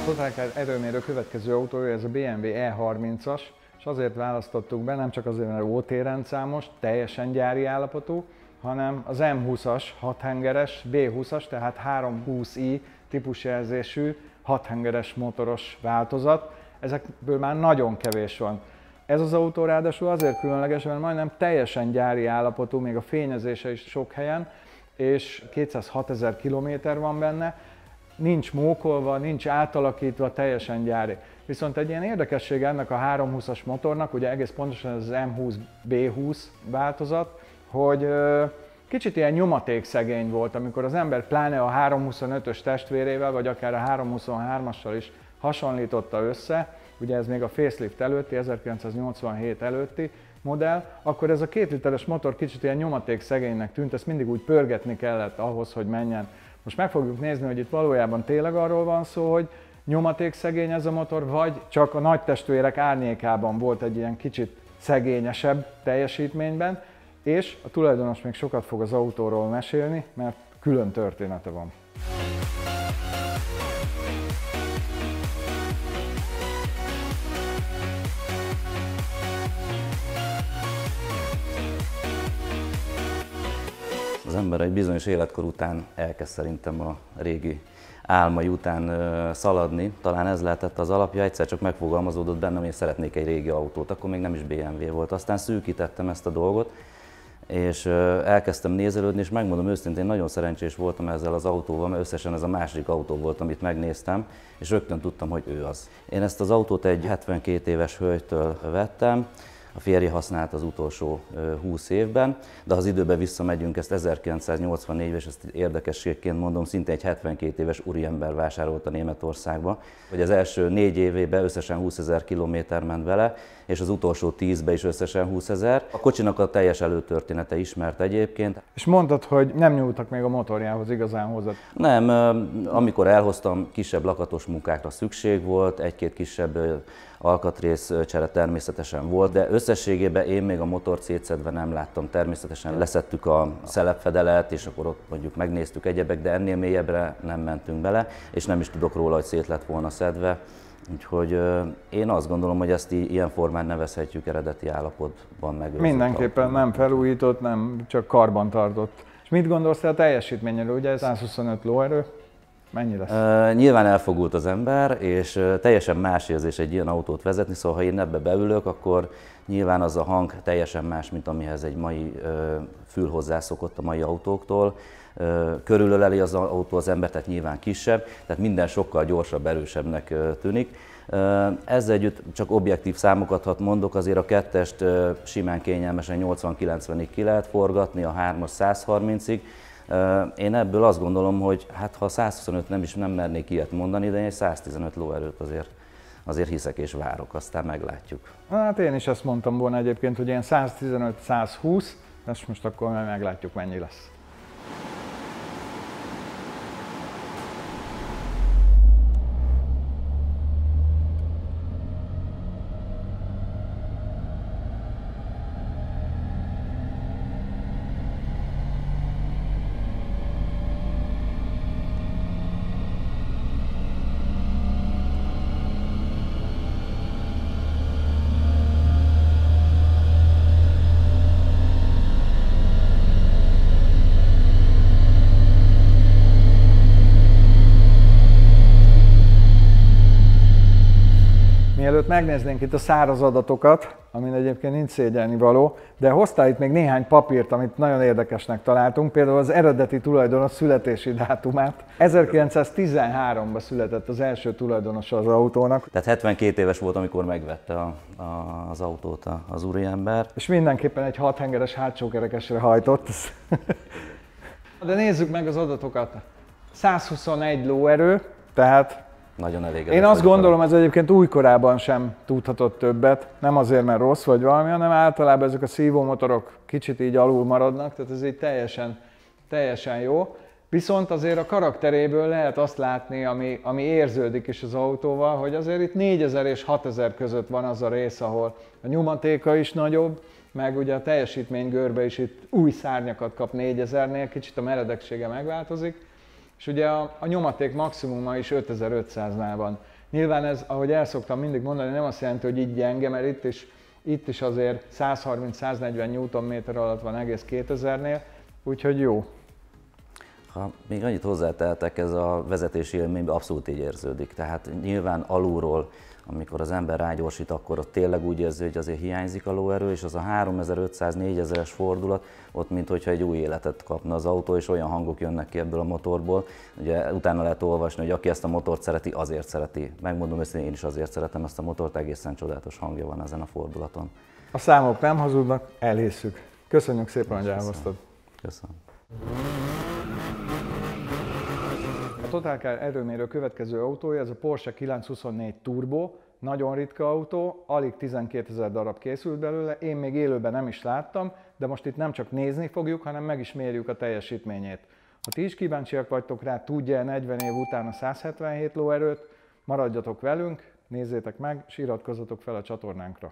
Totál erőmérő következő autója, ez a BMW E30-as, és azért választottuk be, nem csak azért, mert OT-rendszámos, teljesen gyári állapotú, hanem az M20-as 6 hengeres, B20-as, tehát 320i típusjelzésű 6 hengeres motoros változat. Ezekből már nagyon kevés van. Ez az autó ráadásul azért különleges, mert majdnem teljesen gyári állapotú, még a fényezése is sok helyen, és 206 000 kilométer van benne, nincs mókolva, nincs átalakítva, teljesen gyári. Viszont egy ilyen érdekessége ennek a 320-as motornak, ugye egész pontosan ez az M20-B20 változat, hogy kicsit ilyen nyomatékszegény volt, amikor az ember pláne a 325-ös testvérével, vagy akár a 323-assal is hasonlította össze, ugye ez még a facelift előtti, 1987 előtti modell, akkor ez a 2 literes motor kicsit ilyen nyomatékszegénynek tűnt, ezt mindig úgy pörgetni kellett ahhoz, hogy menjen. Most meg fogjuk nézni, hogy itt valójában tényleg arról van szó, hogy nyomatékszegény ez a motor, vagy csak a nagy testvérek árnyékában volt egy ilyen kicsit szegényesebb teljesítményben, és a tulajdonos még sokat fog az autóról mesélni, mert külön története van. Az ember egy bizonyos életkor után elkezd szerintem a régi álmai után szaladni. Talán ez lehetett az alapja, egyszer csak megfogalmazódott bennem, hogy szeretnék egy régi autót, akkor még nem is BMW volt. Aztán szűkítettem ezt a dolgot, és elkezdtem nézelődni, és megmondom őszintén, nagyon szerencsés voltam ezzel az autóval, mert összesen ez a második autó volt, amit megnéztem, és rögtön tudtam, hogy ő az. Én ezt az autót egy 72 éves hölgytől vettem, a férje használt az utolsó 20 évben, de ha az időben visszamegyünk, ezt 1984-ben, és ezt érdekességként mondom, szinte egy 72 éves úriember vásárolta Németországba, hogy az első 4 évében összesen 20 000 kilométer ment vele, és az utolsó 10-ben is összesen 20 000. A kocsinak a teljes előtörténete ismert egyébként. És mondtad, hogy nem nyúltak még a motorjához igazán hozzá? Nem, amikor elhoztam, kisebb lakatos munkákra szükség volt, egy-két kisebb alkatrészcsere természetesen volt, de összességében én még a motort szétszedve nem láttam. Természetesen leszettük a szelepfedelet, és akkor ott mondjuk megnéztük egyebek, de ennél mélyebbre nem mentünk bele, és nem is tudok róla, hogy szét lett volna szedve. Úgyhogy én azt gondolom, hogy ezt ilyen formán nevezhetjük eredeti állapotban megőrzött. Mindenképpen nem felújított, nem csak karbantartott. És mit gondolsz te a teljesítményről? Ugye 125 lóerő, mennyi lesz? Nyilván elfogult az ember, és teljesen más érzés egy ilyen autót vezetni, szóval ha én ebbe beülök, akkor nyilván az a hang teljesen más, mint amihez egy mai fül hozzászokott a mai autóktól. Körülöleli az autó az ember, tehát nyilván kisebb, tehát minden sokkal gyorsabb, erősebbnek tűnik. Ezzel együtt csak objektív számokat mondok, azért a 2-est simán kényelmesen 80-90-ig ki lehet forgatni, a 3-as 130-ig. Én ebből azt gondolom, hogy hát ha 125 nem mernék ilyet mondani, de én egy 115 lóerőt azért hiszek és várok, aztán meglátjuk. Hát én is ezt mondtam volna egyébként, hogy ilyen 115-120, ezt most akkor meglátjuk, mennyi lesz. Mielőtt megnéznénk itt a száraz adatokat, amin egyébként nincs szégyelni való, de hoztál itt még néhány papírt, amit nagyon érdekesnek találtunk, például az eredeti tulajdonos születési dátumát. 1913-ban született az első tulajdonosa az autónak. Tehát 72 éves volt, amikor megvette az autót az úriember. És mindenképpen egy 6 hengeres hátsókerekesre hajtott. De nézzük meg az adatokat. 121 lóerő, tehát nagyon elégedett. Én azt gondolom, ez egyébként újkorában sem tudhatott többet, nem azért, mert rossz vagy valami, hanem általában ezek a szívómotorok kicsit így alul maradnak, tehát ez így teljesen jó. Viszont azért a karakteréből lehet azt látni, ami érződik is az autóval, hogy azért itt 4000 és 6000 között van az a rész, ahol a nyomatéka is nagyobb, meg ugye a teljesítmény görbe is itt új szárnyakat kap 4000-nél, kicsit a meredeksége megváltozik. És ugye a nyomaték maximuma is 5500-nál van. Nyilván ez, ahogy el szoktam mindig mondani, nem azt jelenti, hogy így gyenge, mert itt is azért 130-140 Nm alatt van egész 2000-nél, úgyhogy jó. Ha még annyit hozzátehetek, ez a vezetési élményben abszolút így érződik. Tehát nyilván alulról, amikor az ember rágyorsít, akkor ott tényleg úgy érzi, hogy azért hiányzik a lóerő, és az a 3500-4000-es fordulat, ott minthogyha egy új életet kapna az autó, és olyan hangok jönnek ki ebből a motorból. Ugye utána lehet olvasni, hogy aki ezt a motort szereti, azért szereti. Megmondom őszintén, én is azért szeretem ezt a motort, egészen csodálatos hangja van ezen a fordulaton. A számok nem hazudnak, elhisszük. Köszönjük szépen, hogy elhoztad. Köszönöm. A Total Car erőmérő következő autója, ez a Porsche 924 Turbo, nagyon ritka autó, alig 12 000 darab készült belőle, én még élőben nem is láttam, de most itt nem csak nézni fogjuk, hanem meg is mérjük a teljesítményét. Ha ti is kíváncsiak vagytok rá, tudja 40 év után a 177 lóerőt, maradjatok velünk, nézzétek meg, és iratkozzatok fel a csatornánkra.